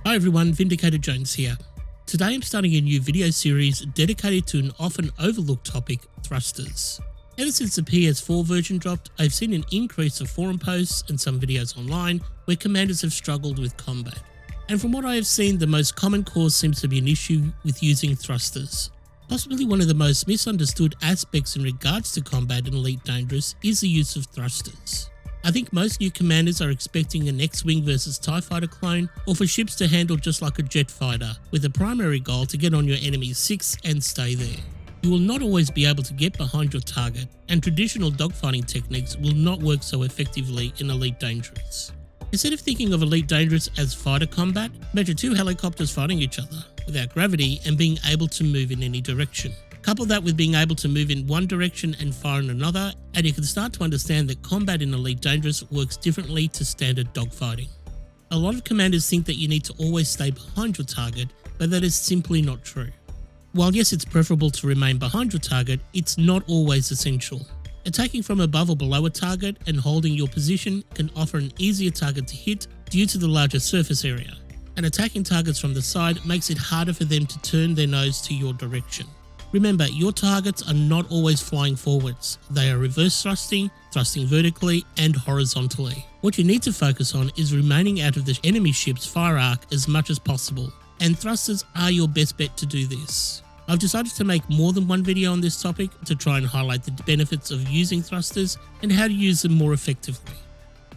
Hi everyone, Vindicator Jones here. Today I'm starting a new video series dedicated to an often overlooked topic, thrusters. Ever since the PS4 version dropped, I've seen an increase of forum posts and some videos online where commanders have struggled with combat. And from what I have seen, the most common cause seems to be an issue with using thrusters. Possibly one of the most misunderstood aspects in regards to combat in Elite Dangerous is the use of thrusters. I think most new commanders are expecting an X-Wing versus TIE Fighter clone, or for ships to handle just like a jet fighter, with the primary goal to get on your enemy's 6 and stay there. You will not always be able to get behind your target, and traditional dogfighting techniques will not work so effectively in Elite Dangerous. Instead of thinking of Elite Dangerous as fighter combat, imagine two helicopters fighting each other, without gravity and being able to move in any direction. Couple that with being able to move in one direction and fire in another, and you can start to understand that combat in Elite Dangerous works differently to standard dogfighting. A lot of commanders think that you need to always stay behind your target, but that is simply not true. While yes, it's preferable to remain behind your target, it's not always essential. Attacking from above or below a target and holding your position can offer an easier target to hit due to the larger surface area, and attacking targets from the side makes it harder for them to turn their nose to your direction. Remember, your targets are not always flying forwards. They are reverse thrusting, thrusting vertically and horizontally. What you need to focus on is remaining out of the enemy ship's fire arc as much as possible, and thrusters are your best bet to do this. I've decided to make more than one video on this topic to try and highlight the benefits of using thrusters and how to use them more effectively.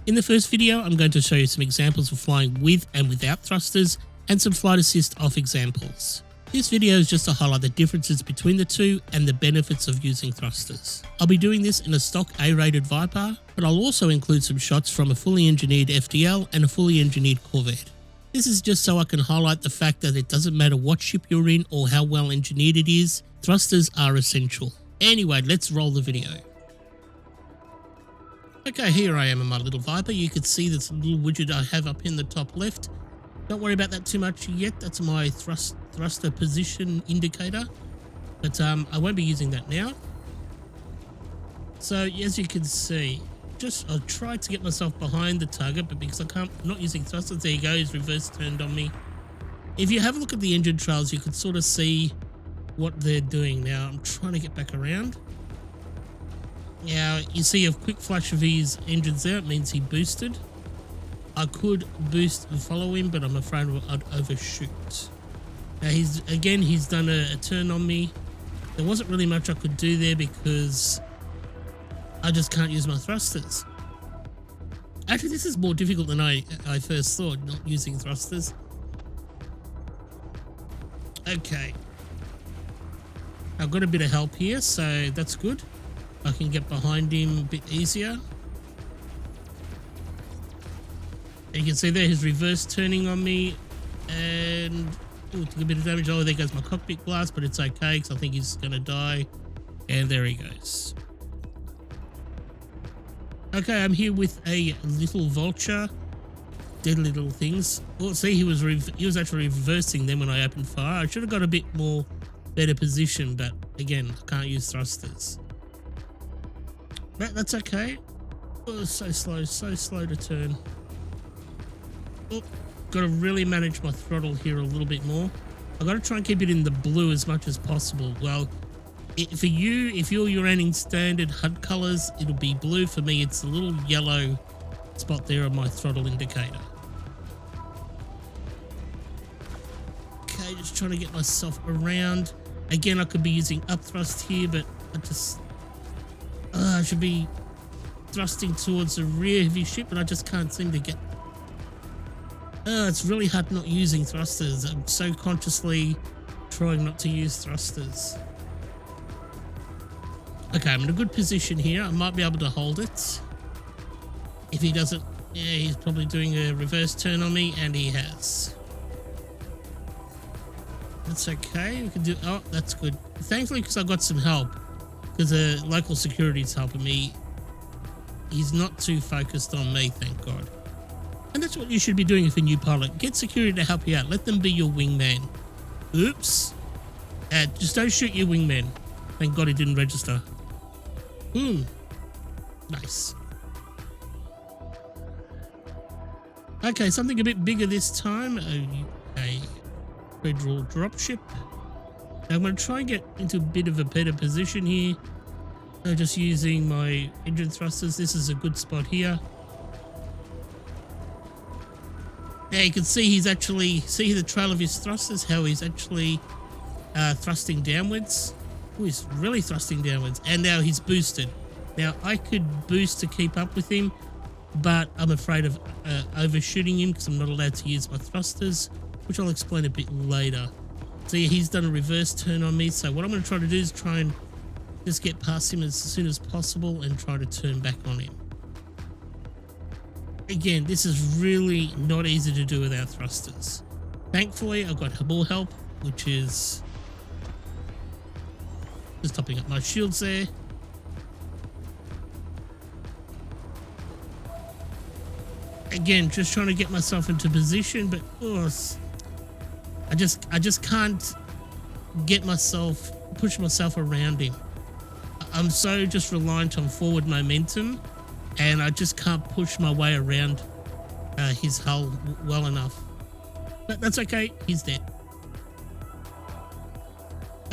In the first video, I'm going to show you some examples of flying with and without thrusters and some flight assist off examples. This video is just to highlight the differences between the two and the benefits of using thrusters. I'll be doing this in a stock A-rated Viper, but I'll also include some shots from a fully engineered FDL and a fully engineered Corvette. This is just so I can highlight the fact that it doesn't matter what ship you're in or how well engineered it is, thrusters are essential. Anyway, let's roll the video. Okay, here I am in my little Viper. You can see this little widget I have up in the top left. Don't worry about that too much yet. That's my thruster position indicator, but I won't be using that now. So as you can see, I tried to get myself behind the target, but because I'm not using thrusters, there you go, he's reverse turned on me. If you have a look at the engine trails, you can sort of see what they're doing. Now I'm trying to get back around. Now you see a quick flash of his engines there. It means he boosted. I could boost and follow him, but I'm afraid I'd overshoot. Now he's done a turn on me. There wasn't really much I could do there because I just can't use my thrusters. Actually, this is more difficult than I first thought, not using thrusters. Okay. I've got a bit of help here, so that's good. I can get behind him a bit easier. You can see there he's reverse turning on me and took a bit of damage. Oh, there goes my cockpit glass, but it's okay because I think he's going to die. And there he goes. Okay, I'm here with a little vulture. Deadly little things. Well, see, he was actually reversing them when I opened fire. I should have got a bit more better position, but again, I can't use thrusters. But that's okay. Oh, so slow to turn. Oh, got to really manage my throttle here a little bit more. I've got to try and keep it in the blue as much as possible. Well, for you, if you're running standard HUD colors, it'll be blue. For me, it's a little yellow spot there on my throttle indicator. Okay, just trying to get myself around. Again, I could be using up thrust here, but I should be thrusting towards the rear of his ship, but I just can't seem to get. It's really hard not using thrusters. I'm so consciously trying not to use thrusters. Okay, I'm in a good position here. I might be able to hold it. If he doesn't, yeah, he's probably doing a reverse turn on me, and he has. That's okay. We can do. Oh, that's good. Thankfully, because I got some help, because the local security is helping me. He's not too focused on me, thank God. And that's what you should be doing if a new pilot. Get security to help you out. Let them be your wingman. Oops. Just don't shoot your wingman. Thank God he didn't register. Nice. Okay, something a bit bigger this time. Federal dropship. Now I'm going to try and get into a bit of a better position here. So just using my engine thrusters. This is a good spot here. Now you can see he's actually, see the trail of his thrusters, how he's actually thrusting downwards. Oh, he's really thrusting downwards. And now he's boosted. Now I could boost to keep up with him, but I'm afraid of overshooting him because I'm not allowed to use my thrusters, which I'll explain a bit later. So yeah, he's done a reverse turn on me. So what I'm going to try to do is try and just get past him as soon as possible and try to turn back on him. Again, this is really not easy to do without thrusters. Thankfully, I've got more help, which is just topping up my shields there. Again, just trying to get myself into position, but I just can't get myself, push myself around him. I'm so just reliant on forward momentum, and I just can't push my way around his hull well enough. But that's okay, he's dead.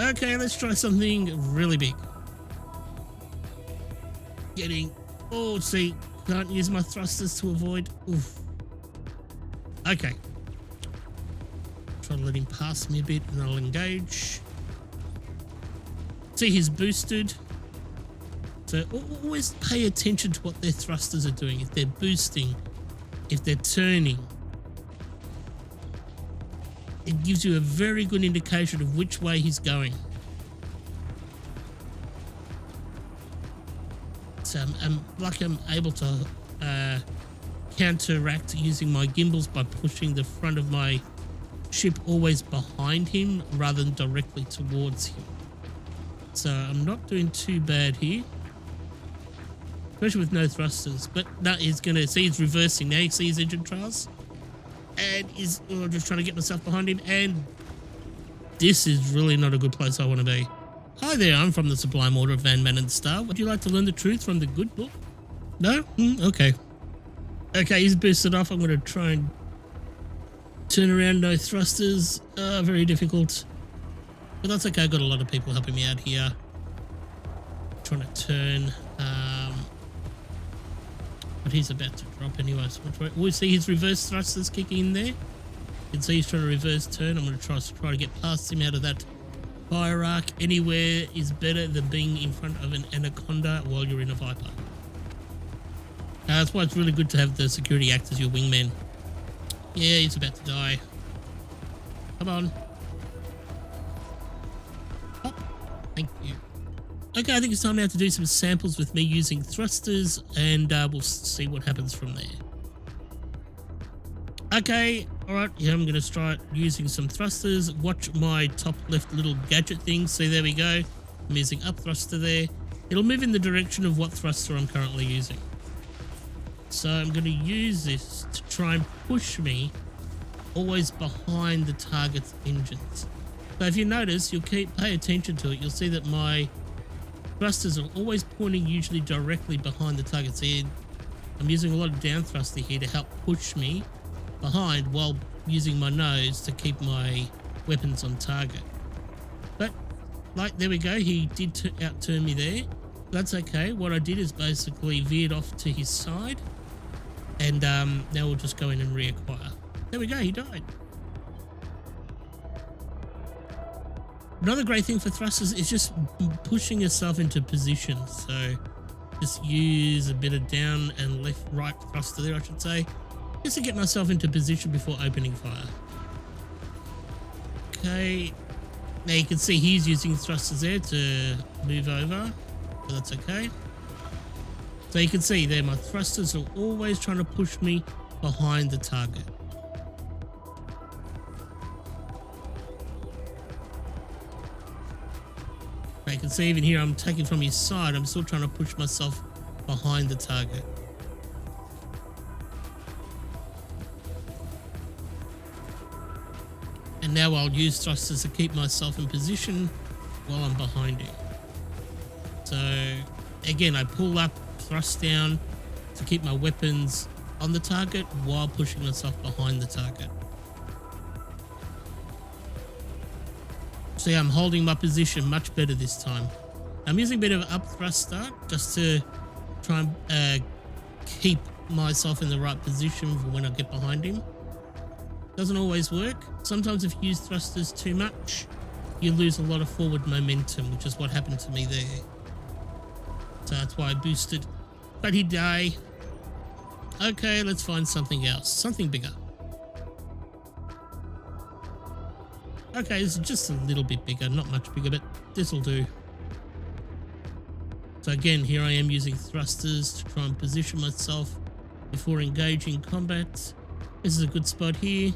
Okay, let's try something really big. Oh, see, can't use my thrusters to avoid. Oof. Okay. Try to let him pass me a bit and I'll engage. See, he's boosted. So always pay attention to what their thrusters are doing. If they're boosting, if they're turning, it gives you a very good indication of which way he's going. So I'm able to counteract using my gimbals by pushing the front of my ship always behind him rather than directly towards him. So I'm not doing too bad here, especially with no thrusters. But that is going to see he's reversing now. You see his engine trails, and is just trying to get myself behind him. And this is really not a good place I want to be. Hi there, I'm from the Sublime Order of Van Man and Star. Would you like to learn the truth from the good book? No? Okay. Okay, he's boosted off. I'm going to try and turn around, no thrusters. Very difficult. But that's okay, I've got a lot of people helping me out here. Trying to turn. But he's about to drop anyway. So we'll see his reverse thrusters kicking in there. You can see he's trying to reverse turn. I'm going to try to get past him out of that fire arc. Anywhere is better than being in front of an Anaconda while you're in a Viper. That's why it's really good to have the security act as your wingman. Yeah, he's about to die. Come on. Oh, thank you. Okay, I think it's time now to do some samples with me using thrusters, and we'll see what happens from there. Okay, alright, yeah, I'm going to start using some thrusters. Watch my top left little gadget thing. See, there we go. I'm using up thruster there. It'll move in the direction of what thruster I'm currently using. So I'm going to use this to try and push me always behind the target's engines. So if you notice, you'll pay attention to it. You'll see that my thrusters are always pointing usually directly behind the target. See, I'm using a lot of down thruster here to help push me behind while using my nose to keep my weapons on target. But like, there we go, he did outturn me there. That's okay. What I did is basically veered off to his side, and now we'll just go in and reacquire. There we go, he died. Another great thing for thrusters is just pushing yourself into position. So just use a bit of down and right thruster there, I should say, just to get myself into position before opening fire. Okay, now you can see he's using thrusters there to move over, so that's okay. So you can see there my thrusters are always trying to push me behind the target. You can see even here I'm taking from his side, I'm still trying to push myself behind the target. And now I'll use thrusters to keep myself in position while I'm behind him. So again, I pull up, thrust down to keep my weapons on the target while pushing myself behind the target. See, I'm holding my position much better this time. I'm using a bit of up thrust start just to try and keep myself in the right position for when I get behind him. Doesn't always work. Sometimes if you use thrusters too much, you lose a lot of forward momentum, which is what happened to me there. So that's why I boosted. But he died. Okay, let's find something else. Something bigger. Okay, this is just a little bit bigger, not much bigger, but this will do. So again, here I am using thrusters to try and position myself before engaging combat. This is a good spot here.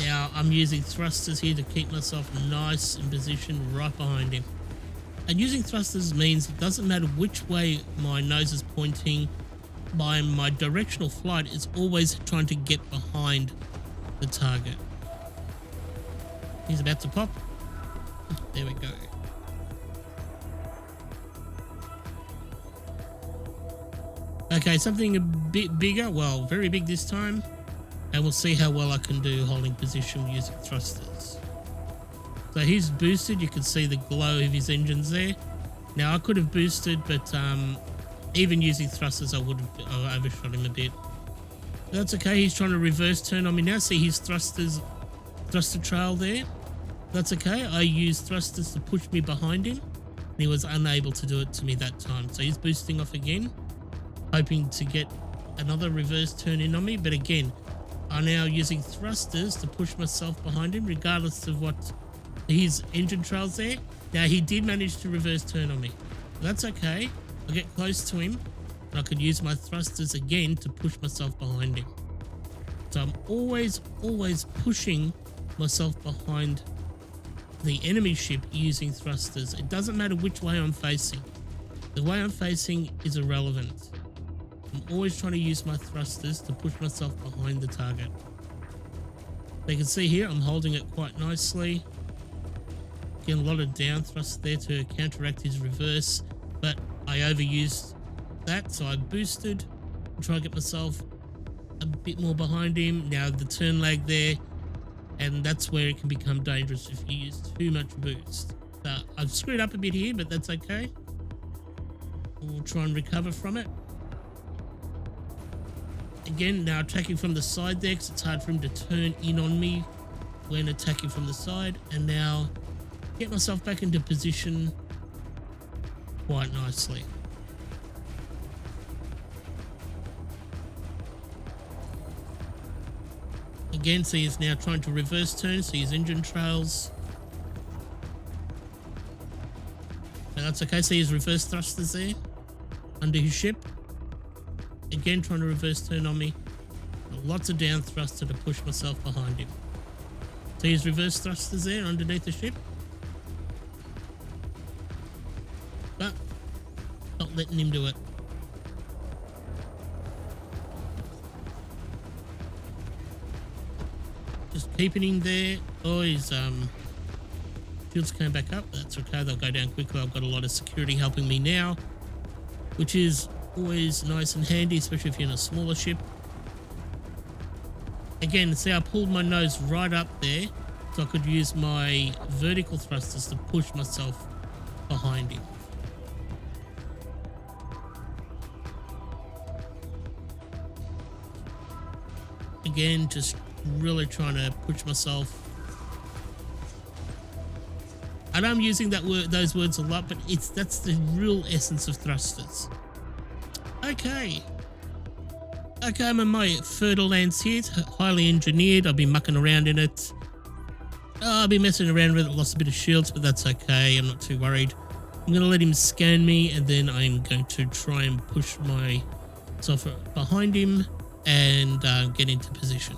Now I'm using thrusters here to keep myself nice in position right behind him. And using thrusters means it doesn't matter which way my nose is pointing, my directional flight is always trying to get behind the target. He's about to pop. There we go. Okay, something a bit bigger, well, very big this time, and we'll see how well I can do holding position using thrusters. So he's boosted, you can see the glow of his engines there. Now I could have boosted, but even using thrusters I would have overshot him a bit. That's okay, he's trying to reverse turn on me now. See his thruster trail there? That's okay, I used thrusters to push me behind him, and he was unable to do it to me that time. So he's boosting off again, hoping to get another reverse turn in on me, but again, I'm now using thrusters to push myself behind him, regardless of what his engine trails there. Now he did manage to reverse turn on me. That's okay, I'll get close to him, and I could use my thrusters again to push myself behind him. So I'm always pushing myself behind the enemy ship using thrusters. It doesn't matter which way I'm facing. The way I'm facing is irrelevant. I'm always trying to use my thrusters to push myself behind the target. You can see here I'm holding it quite nicely. Getting a lot of down thrust there to counteract his reverse, but I overused that, so I boosted to try and get myself a bit more behind him. Now the turn lag there, and that's where it can become dangerous if you use too much boost. So I've screwed up a bit here, but that's okay. We'll try and recover from it. Again, now attacking from the side there, because it's hard for him to turn in on me when attacking from the side. And now get myself back into position quite nicely. Again, so he's now trying to reverse turn, so his engine trails. But that's okay, so his reverse thrusters there under his ship. Again, trying to reverse turn on me. Lots of down thruster to push myself behind him. So his reverse thrusters there underneath the ship. But not letting him do it. Just keeping him there. Oh, his shields came back up. That's okay, they'll go down quickly. I've got a lot of security helping me now, which is always nice and handy, especially if you're in a smaller ship. Again, see, I pulled my nose right up there so I could use my vertical thrusters to push myself behind him. Again, just really trying to push myself. I know I'm using those words a lot, but that's the real essence of thrusters. Okay, I'm in my Fertile Lands here. It's highly engineered. I've been mucking around in it. I've been messing around with it, lost a bit of shields, but that's okay. I'm not too worried. I'm going to let him scan me, and then I'm going to try and push myself behind him and get into position.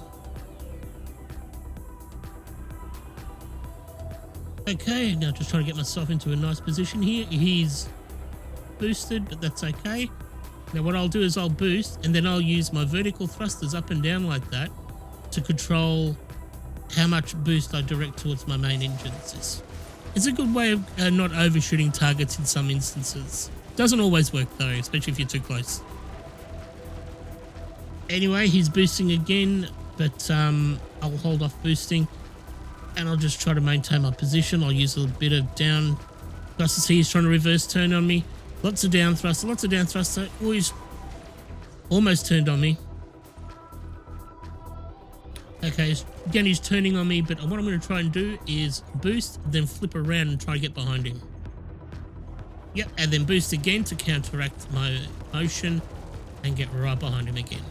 Okay, now just trying to get myself into a nice position here. He's boosted, but that's okay. Now what I'll do is I'll boost, and then I'll use my vertical thrusters up and down like that to control how much boost I direct towards my main engines. It's a good way of not overshooting targets in some instances. Doesn't always work though, especially if you're too close. Anyway, he's boosting again. but I'll hold off boosting and I'll just try to maintain my position. I'll use a little bit of down thrusters. He's trying to reverse turn on me. Lots of down thruster, lots of down thruster. Oh, he's almost turned on me. Okay, again he's turning on me, but what I'm going to try and do is boost, then flip around and try to get behind him. Yep, and then boost again to counteract my motion and get right behind him again.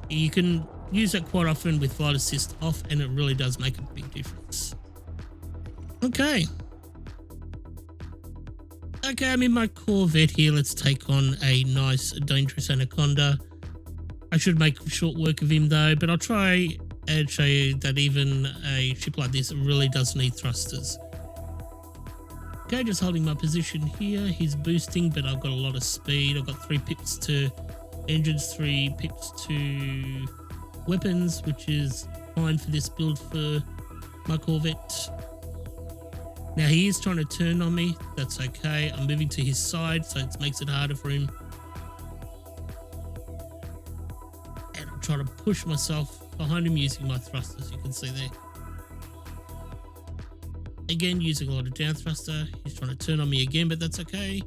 You can use that quite often with flight assist off, and it really does make a big difference. Okay, I'm in my Corvette here. Let's take on a nice dangerous Anaconda. I should make short work of him though, but I'll try and show you that even a ship like this really does need thrusters. Okay, just holding my position here. He's boosting, but I've got a lot of speed. I've got 3 pips to engines, 3 pips to weapons, which is fine for this build for my Corvette. Now he is trying to turn on me. That's okay. I'm moving to his side, so it makes it harder for him. And I'll try to push myself behind him using my thrusters, you can see there. Again, using a lot of down thruster. He's trying to turn on me again, but that's okay.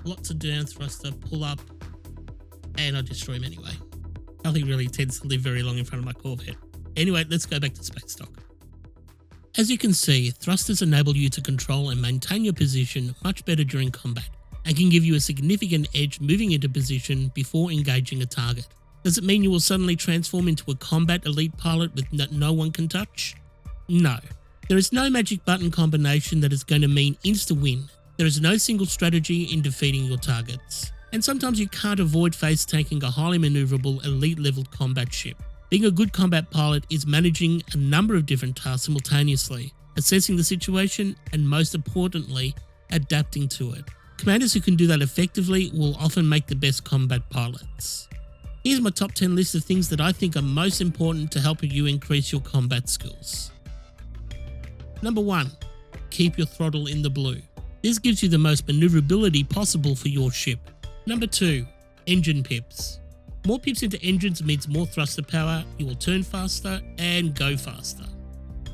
Lots of down thruster, pull up, and I destroy him anyway. Nothing really tends to live very long in front of my Corvette. Anyway, let's go back to space stock. As you can see, thrusters enable you to control and maintain your position much better during combat, and can give you a significant edge moving into position before engaging a target. Does it mean you will suddenly transform into a combat elite pilot that no one can touch? No. There is no magic button combination that is going to mean insta-win. There is no single strategy in defeating your targets. And sometimes you can't avoid face tanking a highly maneuverable elite level combat ship. Being a good combat pilot is managing a number of different tasks simultaneously, assessing the situation, and most importantly, adapting to it. Commanders who can do that effectively will often make the best combat pilots. Here's my top 10 list of things that I think are most important to help you increase your combat skills. Number 1, keep your throttle in the blue. This gives you the most maneuverability possible for your ship. Number 2, engine pips. More pips into engines means more thruster power, you will turn faster and go faster.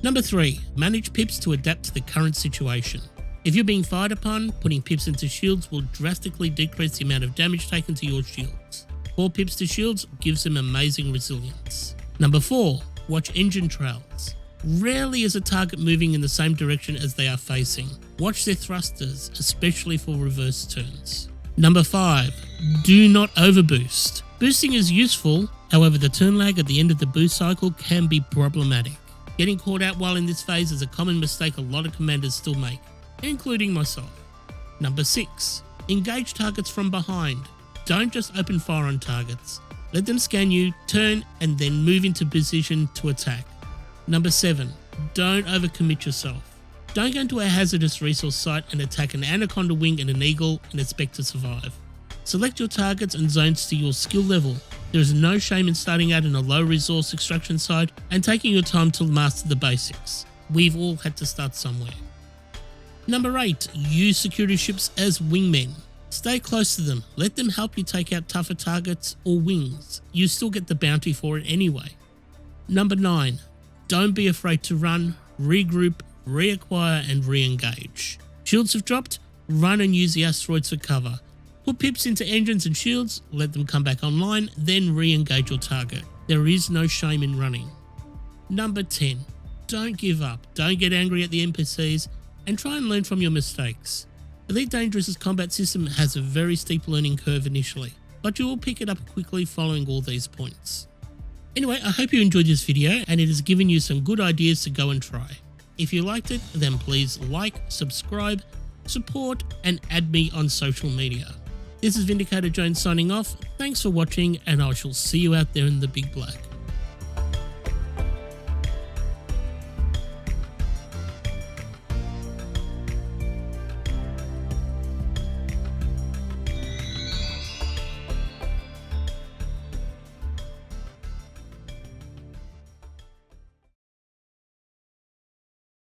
Number 3, manage pips to adapt to the current situation. If you're being fired upon, putting pips into shields will drastically decrease the amount of damage taken to your shields. 4 pips to shields gives them amazing resilience. Number 4, watch engine trails. Rarely is a target moving in the same direction as they are facing. Watch their thrusters, especially for reverse turns. Number 5, do not overboost. Boosting is useful, however the turn lag at the end of the boost cycle can be problematic. Getting caught out while in this phase is a common mistake a lot of commanders still make, including myself. Number 6, engage targets from behind. Don't just open fire on targets. Let them scan you, turn, and then move into position to attack. Number 7, don't overcommit yourself. Don't go into a hazardous resource site and attack an Anaconda wing and an Eagle and expect to survive. Select your targets and zones to your skill level. There is no shame in starting out in a low resource extraction site and taking your time to master the basics. We've all had to start somewhere. Number 8, use security ships as wingmen. Stay close to them, let them help you take out tougher targets or wings. You still get the bounty for it anyway. Number 9, don't be afraid to run, regroup, reacquire and re-engage. Shields have dropped, run and use the asteroids for cover. Put pips into engines and shields, let them come back online, then re-engage your target. There is no shame in running. Number 10, don't give up, don't get angry at the NPCs and try and learn from your mistakes. Elite Dangerous's combat system has a very steep learning curve initially, but you will pick it up quickly following all these points. Anyway, I hope you enjoyed this video and it has given you some good ideas to go and try. If you liked it, then please like, subscribe, support and add me on social media. This is Vindicator Jones signing off. Thanks for watching and I shall see you out there in the big black.